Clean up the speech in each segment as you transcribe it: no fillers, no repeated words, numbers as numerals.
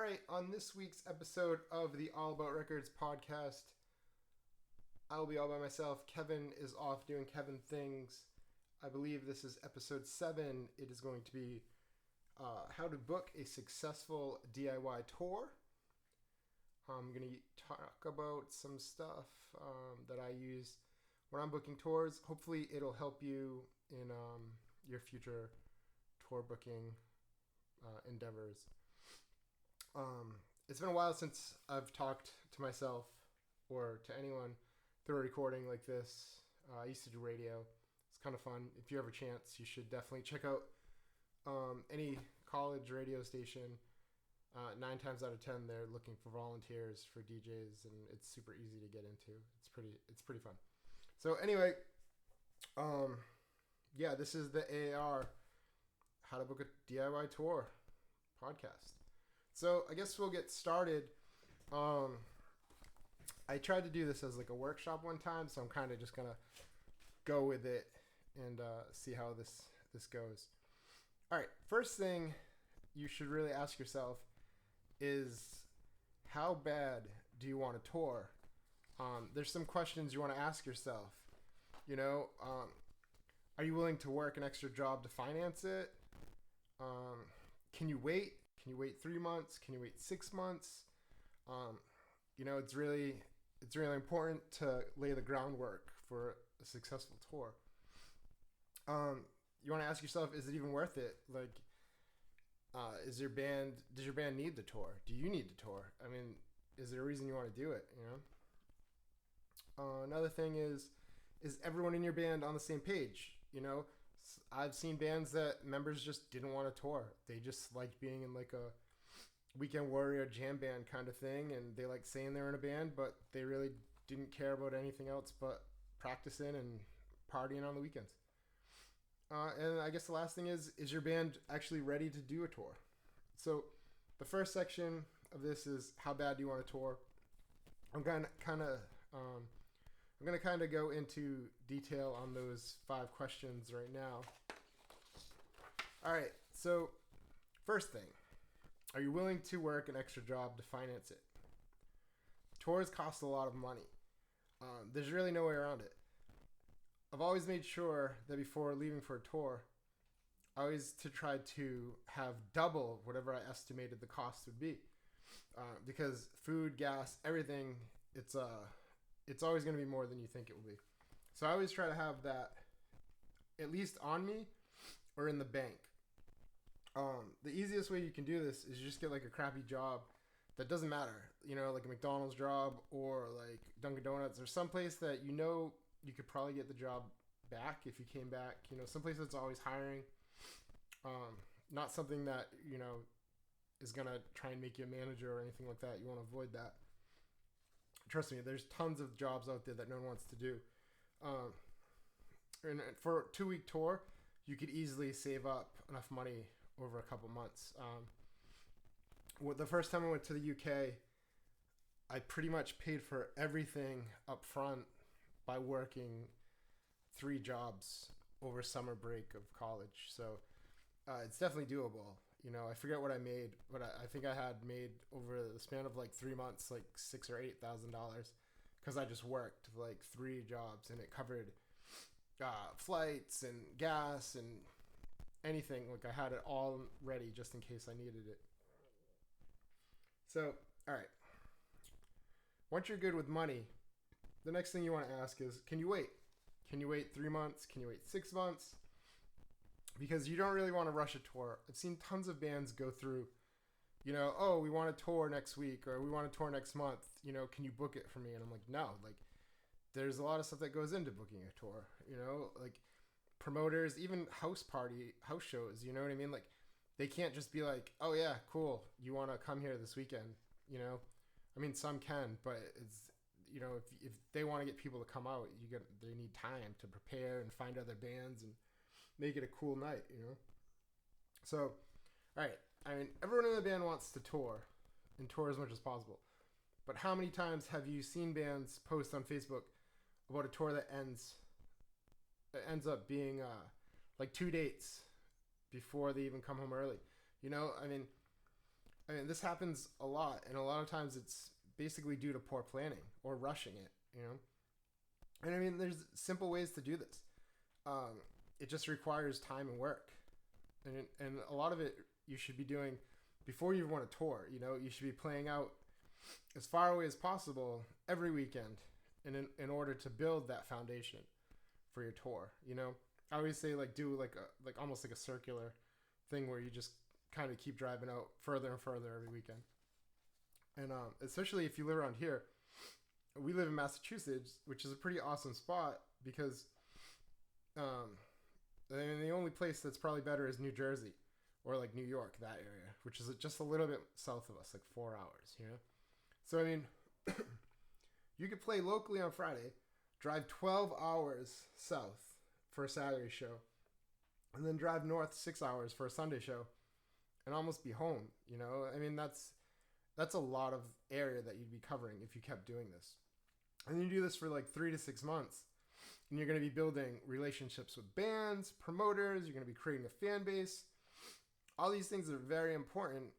right, on this week's episode of the All About Records podcast, I'll be all by myself. Kevin is off doing Kevin things. I believe this is episode 7. It is going to be how to book a successful DIY tour. I'm going to talk about some stuff that I use when I'm booking tours. Hopefully, it'll help you in your future tour booking endeavors. It's been a while since I've talked to myself or to anyone through a recording like this. I used to do radio. It's kind of fun. If you have a chance, you should definitely check out any college radio station. 9 times out of 10, they're looking for volunteers for DJs, and it's super easy to get into. It's pretty fun. So anyway, this is the AAR How to Book a DIY Tour podcast. So I guess we'll get started. I tried to do this as like a workshop one time, so I'm kind of just gonna go with it and see how this goes. All right, first thing you should really ask yourself is, how bad do you want to tour? There's some questions you want to ask yourself. Are you willing to work an extra job to finance it? Can you wait? Can you wait 3 months? Can you wait 6 months? It's really important to lay the groundwork for a successful tour. You want to ask yourself, is it even worth it? Like, does your band need the tour? Do you need the tour? I mean, is there a reason you want to do it? Another thing is everyone in your band on the same page? I've seen bands that members just didn't want to tour. They just liked being in like a weekend warrior jam band kind of thing, and they like saying they're in a band, but they really didn't care about anything else but practicing and partying on the weekends. And I guess the last thing is your band actually ready to do a tour? So the first section of this is, how bad do you want to tour? I'm gonna kind of go into detail on those 5 questions right now. All right, so first thing, are you willing to work an extra job to finance it? Tours cost a lot of money. There's really no way around it. I've always made sure that before leaving for a tour, I always try to have double whatever I estimated the cost would be. Because food, gas, everything, it's always going to be more than you think it will be. So I always try to have that at least on me or in the bank. The easiest way you can do this is just get like a crappy job that doesn't matter, like a McDonald's job or like Dunkin' Donuts or someplace that you could probably get the job back if you came back. Someplace that's always hiring. Not something that is gonna try and make you a manager or anything like that. You want to avoid that. Trust me, there's tons of jobs out there that no one wants to do. And for a 2-week tour, you could easily save up enough money over a couple months. The first time I went to the UK, I pretty much paid for everything up front by working 3 jobs over summer break of college. So it's definitely doable. I forget what I made, but I think I had made over the span of like 3 months, like $6,000 or $8,000, because I just worked like 3 jobs, and it covered flights and gas and anything. Like I had it all ready just in case I needed it. So, all right. Once you're good with money, the next thing you want to ask is, can you wait? Can you wait 3 months? Can you wait 6 months? Because you don't really want to rush a tour. I've seen tons of bands go through, oh, we want to tour next week, or we want to tour next month. Can you book it for me? And I'm like, no. Like, there's a lot of stuff that goes into booking a tour. Like promoters, even house shows. You know what I mean? Like, they can't just be like, oh yeah, cool, you want to come here this weekend. I mean, some can, but it's if they want to get people to come out, they need time to prepare and find other bands and make it a cool night, So, all right. I mean, everyone in the band wants to tour and tour as much as possible. But how many times have you seen bands post on Facebook about a tour that ends up being like 2 dates before they even come home early? I mean, I mean, this happens a lot, and a lot of times it's basically due to poor planning or rushing it, you know? And I mean, there's simple ways to do this. It just requires time and work. And a lot of it you should be doing before you want to tour. You know, you should be playing out as far away as possible every weekend in order to build that foundation for your tour. You know, I always say like do like almost like a circular thing where you just kind of keep driving out further and further every weekend. And especially if you live around here, we live in Massachusetts, which is a pretty awesome spot because I mean, the only place that's probably better is New Jersey or like New York, that area, which is just a little bit south of us, like 4 hours, you know? So, I mean, you could play locally on Friday, drive 12 hours south for a Saturday show, and then drive north 6 hours for a Sunday show and almost be home, you know? I mean, that's a lot of area that you'd be covering if you kept doing this. And you do this for like 3 to 6 months. And you're going to be building relationships with bands, promoters. You're going to be creating a fan base. All these things are very important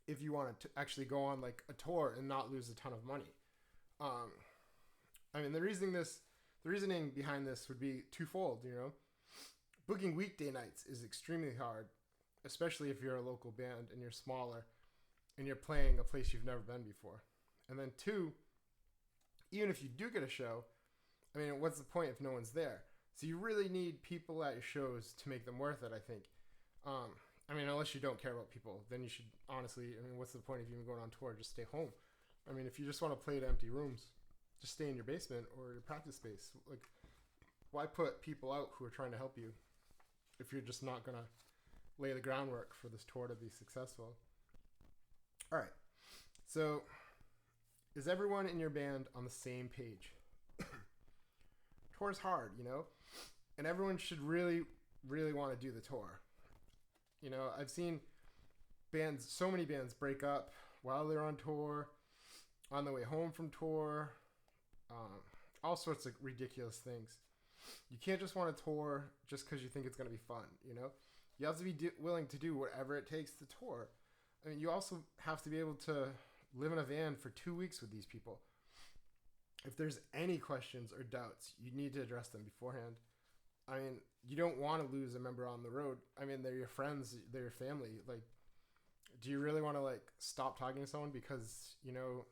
if you want to actually go on like a tour and not lose a ton of money. I mean, the reasoning behind this would be twofold. You know, booking weekday nights is extremely hard, especially if you're a local band and you're smaller and you're playing a place you've never been before. And then two, even if you do get a show, I mean, what's the point if no one's there? So you really need people at your shows to make them worth it, I think. I mean, unless you don't care about people, then you should honestly, I mean, what's the point of even going on tour? Just stay home. I mean, if you just want to play to empty rooms, just stay in your basement or your practice space. Like, why put people out who are trying to help you if you're just not going to lay the groundwork for this tour to be successful? All right. So, is everyone in your band on the same page? Tour's hard, you know, and everyone should really, really want to do the tour. You know, I've seen so many bands break up while they're on tour, on the way home from tour, all sorts of ridiculous things. You can't just want to tour just because you think it's going to be fun, you know? You have to be willing to do whatever it takes to tour. I mean, you also have to be able to live in a van for 2 weeks with these people. If there's any questions or doubts, you need to address them beforehand. I mean, you don't want to lose a member on the road. I mean, they're your friends, they're your family. Like, do you really want to, like, stop talking to someone because, you know,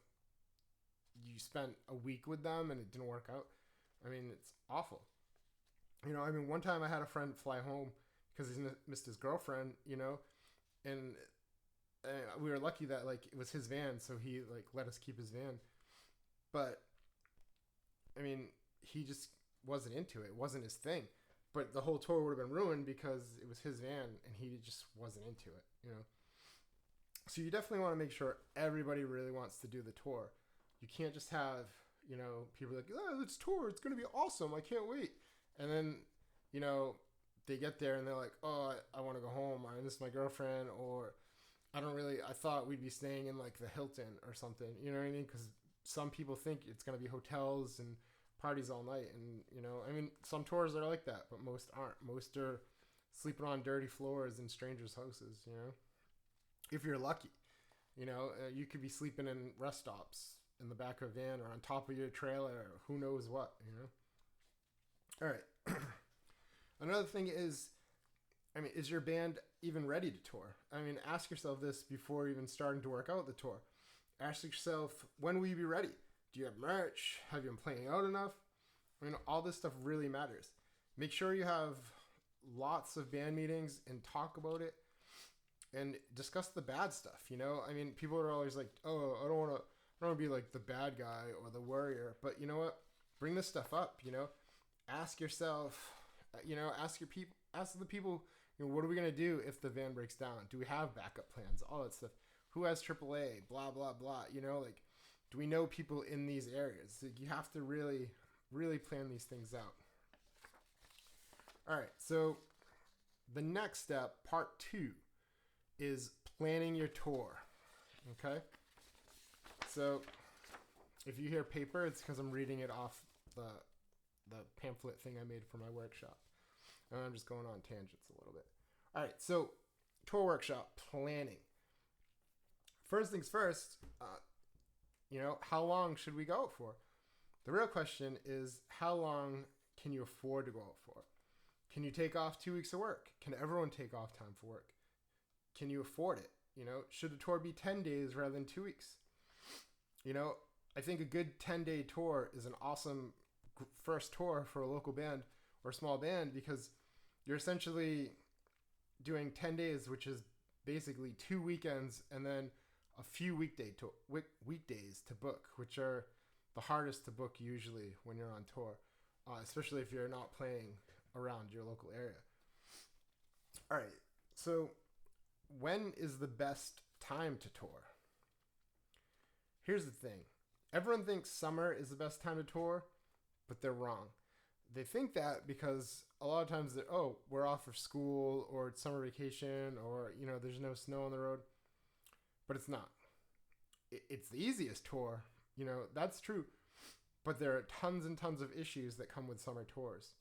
you spent a week with them and it didn't work out? I mean, it's awful. You know, I mean, one time I had a friend fly home because he missed his girlfriend, you know, and we were lucky that, like, it was his van, so he, like, let us keep his van. But I mean, he just wasn't into it. It wasn't his thing. But the whole tour would have been ruined because it was his van and he just wasn't into it, you know? So you definitely want to make sure everybody really wants to do the tour. You can't just have, you know, people like, oh, let's tour. It's going to be awesome. I can't wait. And then, you know, they get there and they're like, oh, I want to go home. I miss my girlfriend. Or I thought we'd be staying in like the Hilton or something. You know what I mean? Because some people think it's going to be hotels and parties all night. And, you know, I mean, some tours are like that, but most aren't. Most are sleeping on dirty floors in strangers' houses, you know, if you're lucky. You know, you could be sleeping in rest stops in the back of a van or on top of your trailer or who knows what, you know. All right. Another thing is, I mean, is your band even ready to tour? I mean, ask yourself this before even starting to work out the tour. Ask yourself, when will you be ready? Do you have merch? Have you been playing out enough? I mean, all this stuff really matters. Make sure you have lots of band meetings and talk about it and discuss the bad stuff, you know? I mean, people are always like, oh, I don't want to be like the bad guy or the worrier. But you know what? Bring this stuff up, you know? Ask yourself, you know, ask the people, you know, what are we going to do if the van breaks down? Do we have backup plans? All that stuff. Who has AAA? Blah, blah, blah. You know, like, do we know people in these areas? Like, you have to really, really plan these things out. All right. So the next step, part 2, is planning your tour. Okay. So if you hear paper, it's because I'm reading it off the pamphlet thing I made for my workshop. And I'm just going on tangents a little bit. All right. So tour workshop planning. first things first, how long should we go out for? The real question is, how long can you afford to go out for? Can you take off 2 weeks of work? Can everyone take off time for work? Can you afford it? Should the tour be 10 days rather than 2 weeks? I think a good 10-day tour is an awesome first tour for a local band or small band, because you're essentially doing 10 days, which is basically 2 weekends and then a few weekdays to book, which are the hardest to book usually when you're on tour, especially if you're not playing around your local area. All right, so when is the best time to tour? Here's the thing. Everyone thinks summer is the best time to tour, but they're wrong. They think that because a lot of times we're off for school, or it's summer vacation, or, there's no snow on the road. But it's not. It's the easiest tour. That's true. But there are tons and tons of issues that come with summer tours.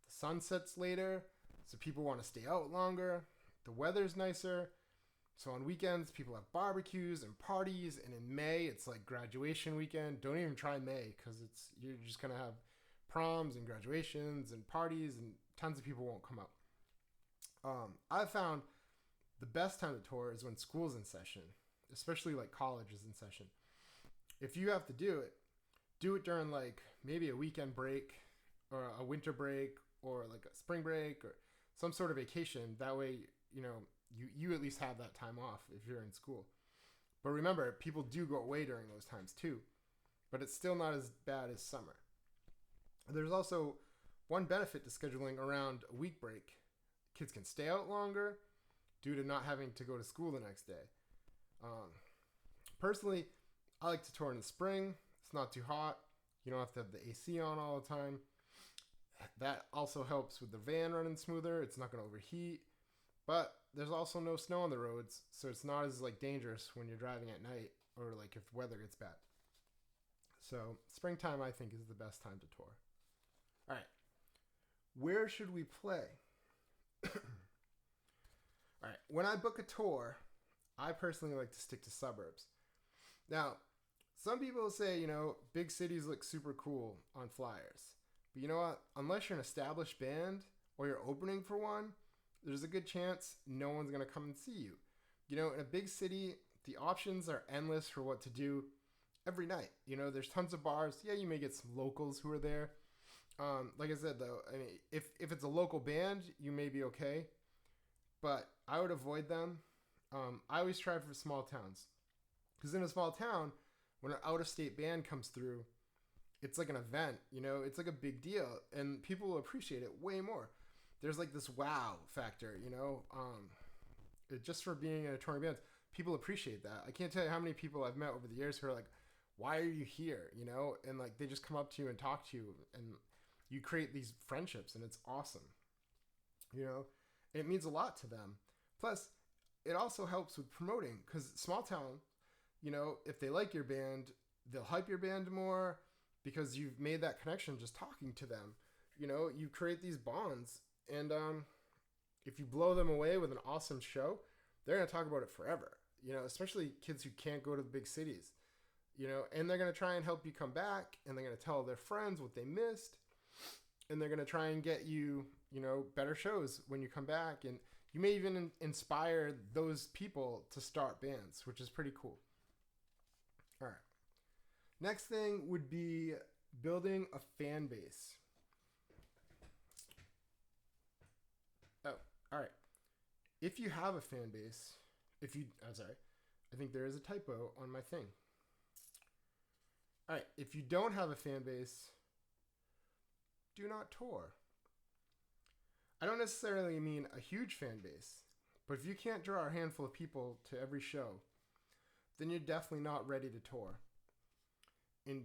The sun sets later, so people want to stay out longer. The weather's nicer. So on weekends, people have barbecues and parties. And in May, it's like graduation weekend. Don't even try May, because you're just going to have proms and graduations and parties, and tons of people won't come out. I've found the best time to tour is when school's in session, especially like college is in session. If you have to do it during like maybe a weekend break or a winter break or like a spring break or some sort of vacation. That way, you at least have that time off if you're in school. But remember, people do go away during those times too, but it's still not as bad as summer. There's also one benefit to scheduling around a week break. Kids can stay out longer due to not having to go to school the next day. Personally, I like to tour in the spring. It's not too hot. You don't have to have the AC on all the time. That also helps with the van running smoother. It's not going to overheat. But there's also no snow on the roads, so it's not as dangerous when you're driving at night, or if weather gets bad. So springtime, I think, is the best time to tour. All right. Where should we play? All right. When I book a tour, I personally like to stick to suburbs. Now, some people say, big cities look super cool on flyers. But you know what? Unless you're an established band or you're opening for one, there's a good chance no one's going to come and see you. In a big city, the options are endless for what to do every night. There's tons of bars. Yeah, you may get some locals who are there. Like I said, though, if it's a local band, you may be okay. But I would avoid them. I always try for small towns. Because in a small town, when an out-of-state band comes through, it's like an event, it's like a big deal. And people will appreciate it way more. There's this wow factor, just for being in a touring band. People appreciate that. I can't tell you how many people I've met over the years who are like, why are you here? And they just come up to you and talk to you, and you create these friendships, and it's awesome. It means a lot to them. Plus, it also helps with promoting, because small town, if they like your band, they'll hype your band more because you've made that connection just talking to them. You create these bonds, and if you blow them away with an awesome show, they're going to talk about it forever, especially kids who can't go to the big cities, and they're going to try and help you come back, and they're going to tell their friends what they missed, and they're going to try and get you, better shows when you come back, and you may even inspire those people to start bands, which is pretty cool. All right. Next thing would be building a fan base. Oh, all right. If you have a fan base, I think there is a typo on my thing. All right. If you don't have a fan base, do not tour. I don't necessarily mean a huge fan base, but if you can't draw a handful of people to every show, then you're definitely not ready to tour. And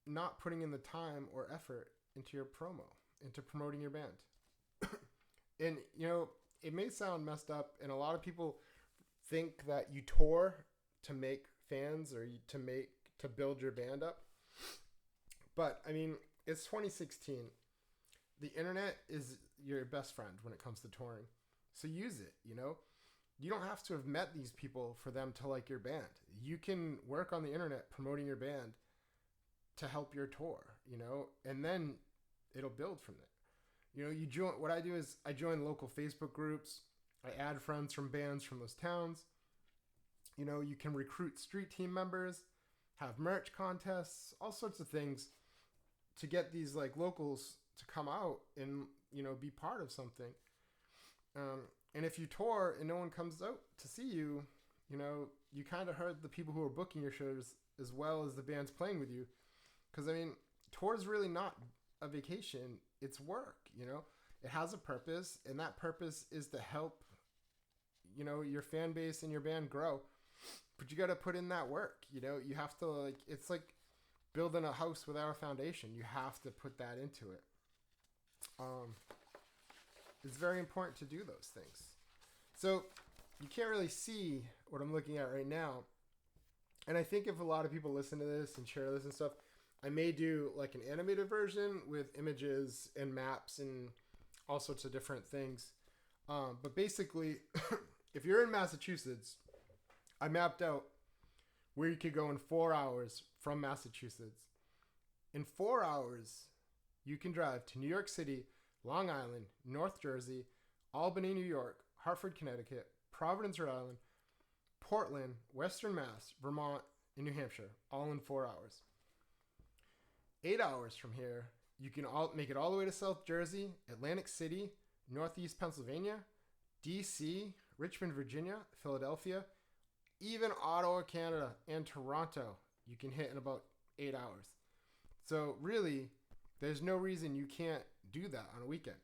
not putting in the time or effort into your promo, into promoting your band. And, it may sound messed up, and a lot of people think that you tour to make fans or to build your band up. But, it's 2016. The internet is your best friend when it comes to touring. So use it, you don't have to have met these people for them to like your band. You can work on the internet promoting your band to help your tour, you know, and then it'll build from there. You know, you join. What I do is I join local Facebook groups. I add friends from bands from those towns. You know, you can recruit street team members, have merch contests, all sorts of things to get these like locals to come out and, you know, be part of something. And if you tour and no one comes out to see you, you know, you kind of hurt the people who are booking your shows as well as the bands playing with you. Because, I mean, tour is really not a vacation. It's work, you know. It has a purpose, and that purpose is to help, you know, your fan base and your band grow. But you got to put in that work, you know. You have to, like, it's like building a house without a foundation. You have to put that into it. It's very important to do those things. So you can't really see what I'm looking at right now. And I think if a lot of people listen to this and share this and stuff, I may do like an animated version with images and maps and all sorts of different things. But basically, if you're in Massachusetts, I mapped out where you could go in 4 hours from Massachusetts. In 4 hours, you can drive to New York City, Long Island, North Jersey, Albany, New York, Hartford, Connecticut, Providence, Rhode Island, Portland, Western Mass, Vermont, and New Hampshire, all in 4 hours. 8 hours from here, you can make it all the way to South Jersey, Atlantic City, Northeast Pennsylvania, DC, Richmond, Virginia, Philadelphia, even Ottawa, Canada, and Toronto, you can hit in about 8 hours. So really, there's no reason you can't do that on a weekend.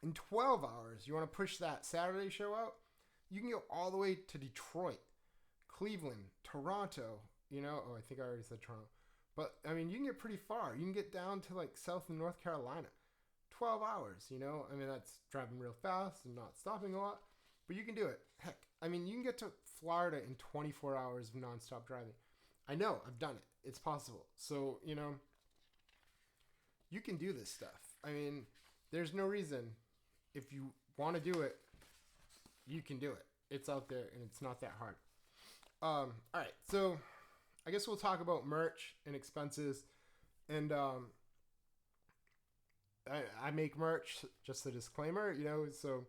In 12 hours, you want to push that Saturday show out, you can go all the way to Detroit, Cleveland, Toronto, you know, I think I already said Toronto. But, I mean, you can get pretty far. You can get down to, like, South and North Carolina. 12 hours, you know? I mean, that's driving real fast and not stopping a lot. But you can do it. Heck, I mean, you can get to Florida in 24 hours of nonstop driving. I know. I've done it. It's possible. So, you know, you can do this stuff. I mean, there's no reason. If you want to do it, you can do it. It's out there, and it's not that hard. All right, so I guess we'll talk about merch and expenses. And I make merch, just a disclaimer, you know, so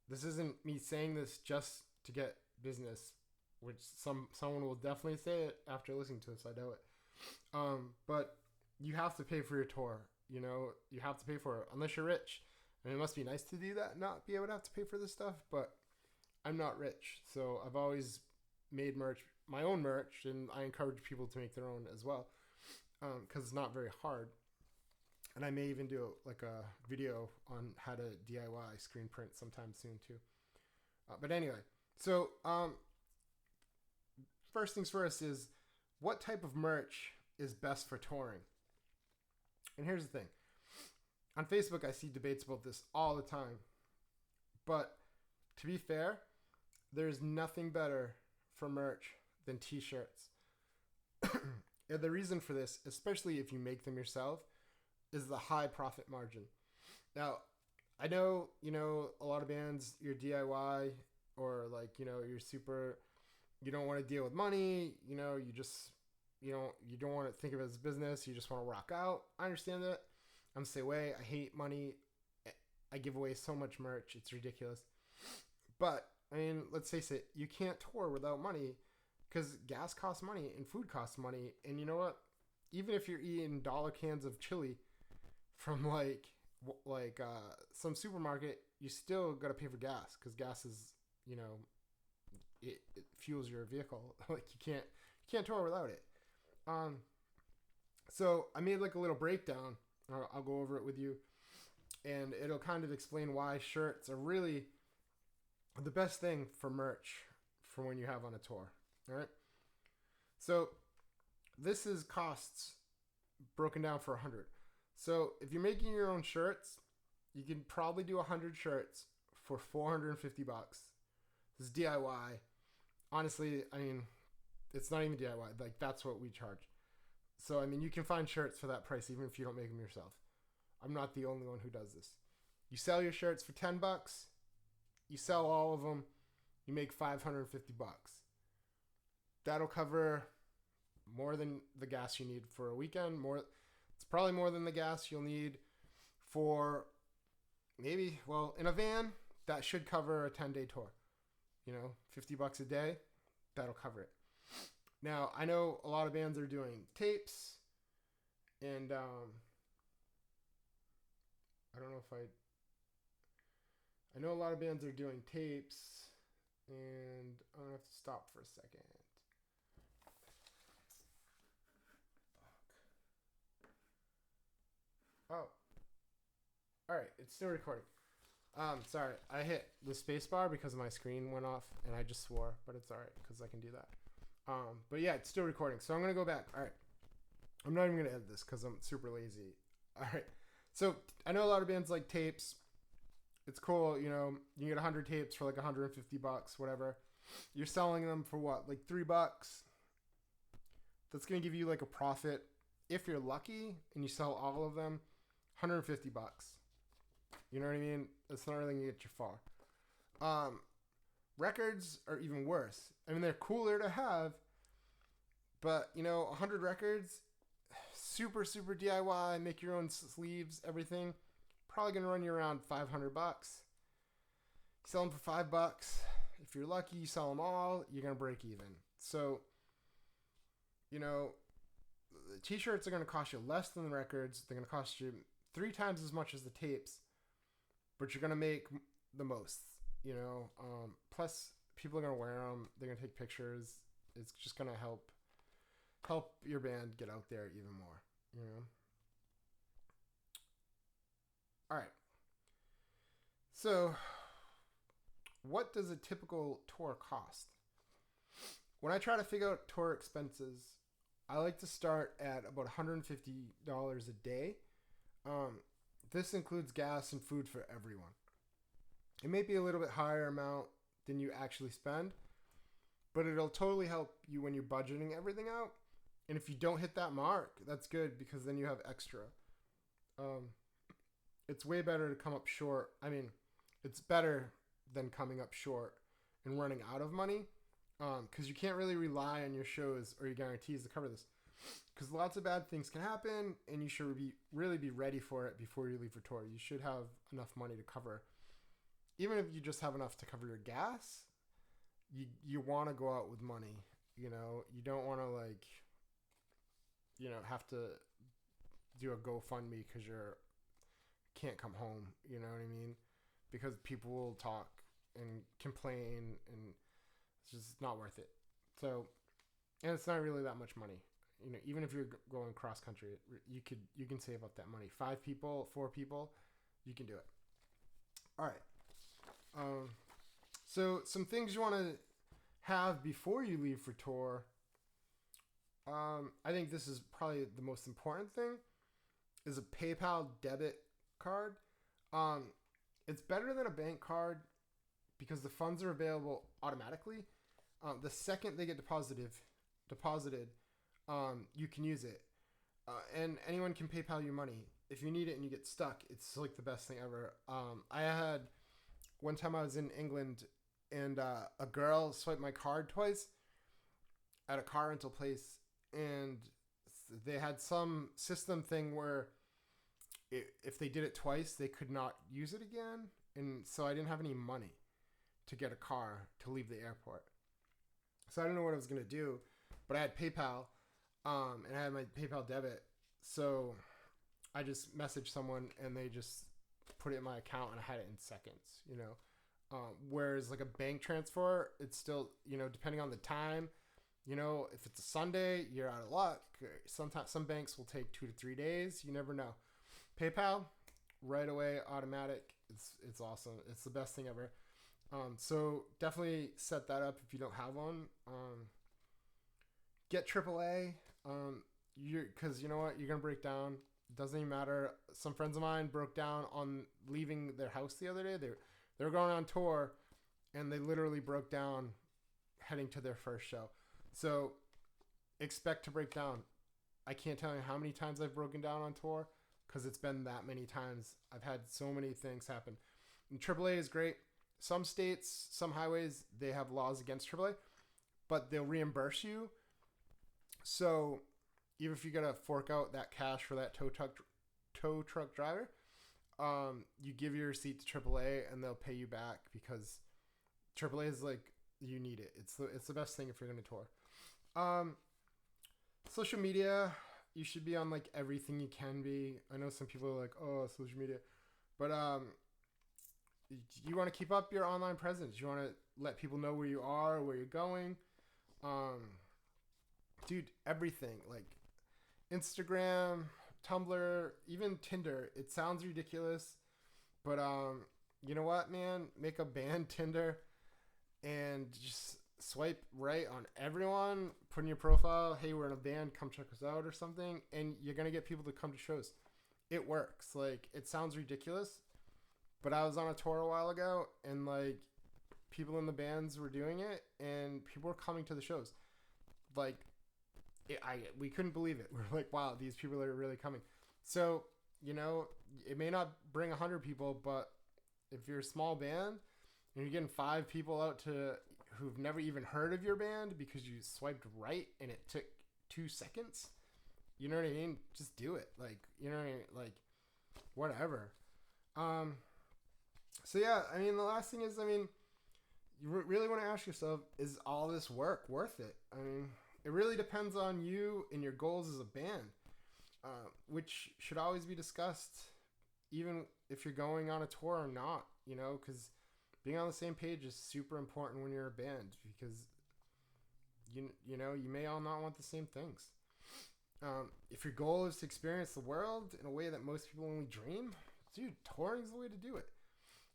this isn't me saying this just to get business, which someone will definitely say it after listening to this, I know it. But you have to pay for your tour, you know, you have to pay for it, unless you're rich. I mean, it must be nice to do that, not be able to have to pay for this stuff, but I'm not rich, so I've always made merch, my own merch, and I encourage people to make their own as well, because it's not very hard. And I may even do like a video on how to DIY screen print sometime soon too. But anyway, so first things first is, what type of merch is best for touring? And here's the thing. On Facebook, I see debates about this all the time. But to be fair, there's nothing better for merch than t-shirts. And the reason for this, especially if you make them yourself, is the high profit margin. Now, I know, you know, a lot of bands, you're DIY, or like, you know, you don't want to deal with money, you know, you don't want to think of it as a business, you just want to rock out. I understand that. I'm the same way. I hate money. I give away so much merch. It's ridiculous. But, I mean, let's face it, you can't tour without money, because gas costs money and food costs money. And you know what? Even if you're eating dollar cans of chili from like some supermarket, you still got to pay for gas, because gas is, you know, it fuels your vehicle. Like you can't tour without it. So I made like a little breakdown. I'll go over it with you, and it'll kind of explain why shirts are really the best thing for merch for when you have on a tour. All right. So this is costs broken down for 100. So if you're making your own shirts, you can probably do 100 shirts for $450. This is DIY. Honestly, I mean, it's not even DIY. Like, that's what we charge. So, I mean, you can find shirts for that price even if you don't make them yourself. I'm not the only one who does this. You sell your shirts for $10. You sell all of them. you make $550. That'll cover more than the gas you need for a weekend. It's probably more than the gas you'll need for maybe, well, in a van, that should cover a 10-day tour. $50 a day, that'll cover it. Now, I know a lot of bands are doing tapes, and I know a lot of bands are doing tapes, and I'm going to have to stop for a second. Oh. Alright, it's still recording. Sorry, I hit the space bar because my screen went off, and I just swore, but it's alright, because I can do that. But yeah, it's still recording, so I'm going to go back. Alright. I'm not even going to edit this, because I'm super lazy. Alright. So, I know a lot of bands like tapes. It's cool, you get 100 tapes for like $150, whatever. You're selling them for what, like $3? That's going to give you like a profit, if you're lucky, and you sell all of them, $150. You know what I mean? It's not really going to get you far. Records are even worse. I mean, they're cooler to have, but 100 records, super, super DIY, make your own sleeves, everything, probably going to run you around $500. Sell them for $5. If you're lucky, you sell them all, you're going to break even. So, the t-shirts are going to cost you less than the records. They're going to cost you 3 times as much as the tapes, but you're going to make the most, plus people are going to wear them. They're going to take pictures. It's just going to help your band get out there even more, All right. So, what does a typical tour cost? When I try to figure out tour expenses, I like to start at about $150 a day. This includes gas and food for everyone. It may be a little bit higher amount than you actually spend, but it'll totally help you when you're budgeting everything out. And if you don't hit that mark, that's good, because then you have extra. It's way better to come up short. I mean, it's better than coming up short and running out of money, because you can't really rely on your shows or your guarantees to cover this, because lots of bad things can happen, and you should really be ready for it before you leave for tour. You should have enough money to cover. Even if you just have enough to cover your gas, you want to go out with money. You don't want to have to do a GoFundMe because you can't come home. You know what I mean? Because people will talk and complain, and it's just not worth it. So, and it's not really that much money. Even if you're going cross country, you can save up that money. 5 people, 4 people, you can do it. All right. So some things you want to have before you leave for tour. I think this is probably the most important thing, is a PayPal debit card. It's better than a bank card because the funds are available automatically. The second they get deposited, you can use it. And anyone can PayPal you money. If you need it and you get stuck, it's like the best thing ever. I had one time I was in England, and a girl swiped my card twice at a car rental place, and they had some system thing where if they did it twice, they could not use it again. And so I didn't have any money to get a car to leave the airport. So I didn't know what I was going to do, but I had PayPal, and I had my PayPal debit. So I just messaged someone, and they just put it in my account, and I had it in seconds, whereas like a bank transfer, it's still, depending on the time, if it's a Sunday, you're out of luck. Sometimes some banks will take 2 to 3 days. You never know. PayPal, right away, automatic. It's awesome. It's the best thing ever. So definitely set that up if you don't have one. Get AAA. Because you know what, you're gonna break down. It doesn't even matter. Some friends of mine broke down on leaving their house the other day. They were going on tour, and they literally broke down heading to their first show. So expect to break down. I can't tell you how many times I've broken down on tour, because it's been that many times. I've had so many things happen. And AAA is great. some states, some highways, they have laws against AAA, but they'll reimburse you. So even if you gotta fork out that cash for that tow truck driver, you give your receipt to AAA and they'll pay you back because AAA is like, you need it. It's the best thing if you're gonna tour. Social media, you should be on like everything you can be. I know some people are like, oh, social media, but you want to keep up your online presence. You want to let people know where you are, where you're going. Dude, everything like Instagram, Tumblr, even Tinder. It sounds ridiculous, but you know what, man? Make a band Tinder and just swipe right on everyone. Put in your profile, hey, we're in a band, come check us out or something, and you're gonna get people to come to shows. It works. Like, it sounds ridiculous, but I was on a tour a while ago, and like people in the bands were doing it, and people were coming to the shows. Like, we couldn't believe it. We're like, wow, these people are really coming. So, you know, it may not bring 100 people, but if you're a small band and you're getting 5 people out to who've never even heard of your band because you swiped right and it took 2 seconds, you know what I mean? Just do it. Like, you know what I mean? Like, whatever. So yeah, I mean, the last thing is, I mean, you really want to ask yourself, is all this work worth it? I mean, it really depends on you and your goals as a band, which should always be discussed, even if you're going on a tour or not, you know, because being on the same page is super important when you're a band, because you know, you may all not want the same things. If your goal is to experience the world in a way that most people only dream, dude, touring's the way to do it.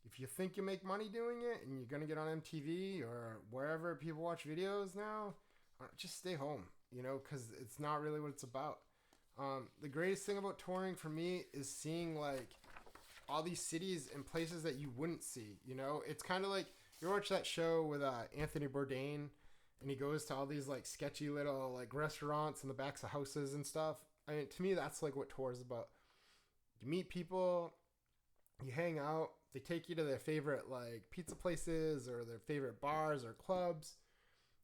If you think you make money doing it and you're going to get on MTV or wherever people watch videos now, just stay home, you know, because it's not really what it's about. The greatest thing about touring for me is seeing like all these cities and places that you wouldn't see, you know. It's kind of like, you watch that show with Anthony Bourdain, and he goes to all these like sketchy little like restaurants in the backs of houses and stuff. I mean, to me, that's like what tour is about. You meet people, you hang out, they take you to their favorite like pizza places or their favorite bars or clubs.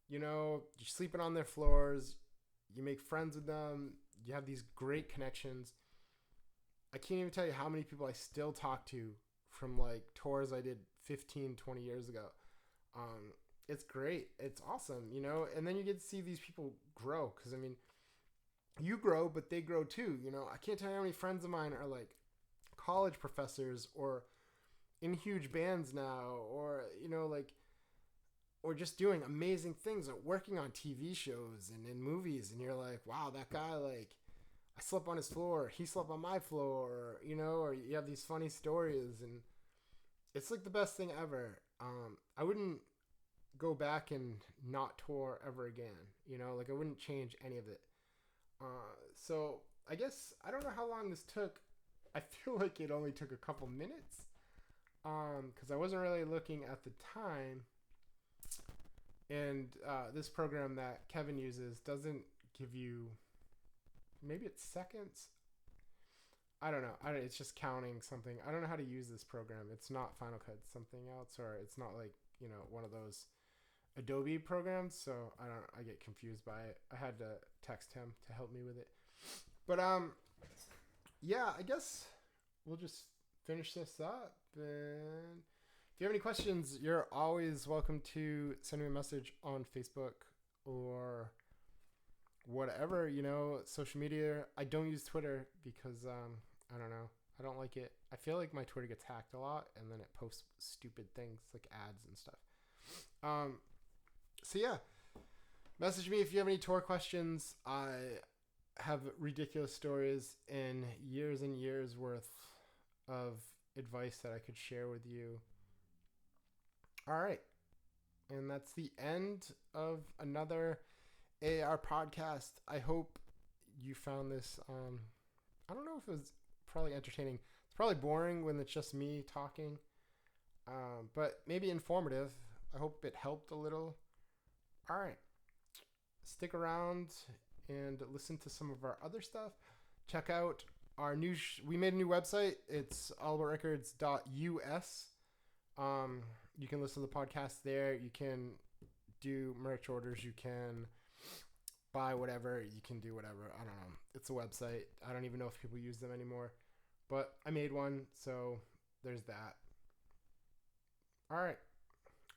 You know, you're sleeping on their floors, you make friends with them, you have these great connections. I can't even tell you how many people I still talk to from like tours I did 15, 20 years ago. It's great. It's awesome, you know, and then you get to see these people grow. Cause I mean, you grow, but they grow too. You know, I can't tell you how many friends of mine are like college professors or in huge bands now, or, you know, like, or just doing amazing things, or working on TV shows and in movies. And you're like, wow, that guy, like, I slept on his floor, he slept on my floor, you know, or you have these funny stories, and it's like the best thing ever. I wouldn't go back and not tour ever again, you know, like I wouldn't change any of it. So I guess, I don't know how long this took. I feel like it only took a couple minutes, because I wasn't really looking at the time. And this program that Kevin uses doesn't give you, maybe it's seconds. I don't know. It's just counting something. I don't know how to use this program. It's not Final Cut, it's something else, or it's not like, you know, one of those Adobe programs. So I get confused by it. I had to text him to help me with it. But yeah, I guess we'll just finish this up. And if you have any questions, you're always welcome to send me a message on Facebook or whatever, you know, social media. I don't use Twitter because I don't know, I don't like it. I feel like my Twitter gets hacked a lot, and then it posts stupid things like ads and stuff. So yeah, message me if you have any tour questions. I have ridiculous stories and years worth of advice that I could share with you. All right, and that's the end of another AR podcast. I hope you found this, I don't know if it was probably entertaining. It's probably boring when it's just me talking, but maybe informative. I hope it helped a little. All right, stick around and listen to some of our other stuff. Check out our new, we made a new website. It's allaboutrecords.us. You can listen to the podcast there. You can do merch orders. You can buy whatever. You can do whatever. I don't know. It's a website. I don't even know if people use them anymore. But I made one, so there's that. All right.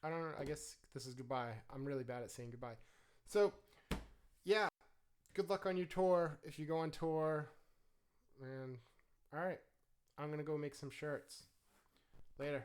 I don't know. I guess this is goodbye. I'm really bad at saying goodbye. So, yeah. Good luck on your tour if you go on tour. And, all right. I'm going to go make some shirts. Later.